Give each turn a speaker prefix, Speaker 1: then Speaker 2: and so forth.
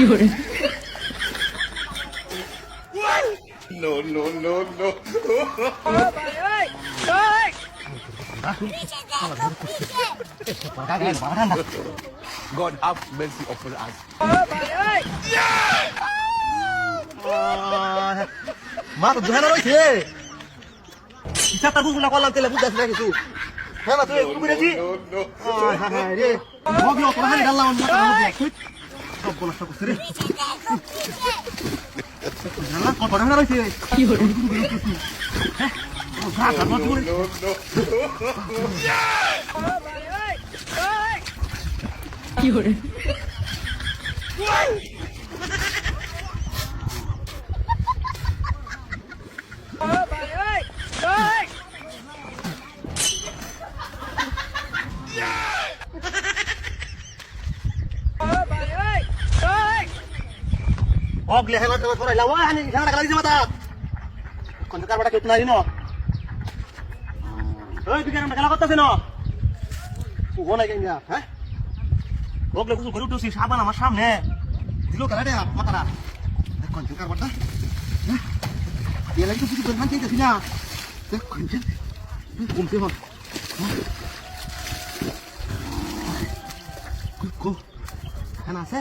Speaker 1: No, no, no, no. God have mercy upon us.
Speaker 2: মা তো ধরে রয়েছে হিসাবটা বুঝবো না করলাম তেলে বুঝতে না কিছু হ্যাঁ না তুই একটু বুঝেছি
Speaker 1: No, no.
Speaker 2: হ্যাঁ রে মগি অত হানি ডাললাম আমি সব বলা সব রে না কত ধরে রয়েছে কি হলো হ্যাঁ ও ঘাট আর মত করে
Speaker 1: No, no.
Speaker 2: অগলে হেলা তো করাইলা ওই হানি ঝাড়া লাগা দিছে মাথা কোন কারবাটা কেত নাই ন ওই তুই কেন খেলা করতেছ না ও নাই কেন হ্যাঁ অগলে কিছু করে উঠছিস সাবান আমার সামনে দিলো কারা রে মাথাটা দেখ কোন কারবাটা হ্যাঁ এ লাগি তো কিছু বলমান চাইতেছি না দেখ কোন কমতে হল কো হ্যাঁ আছে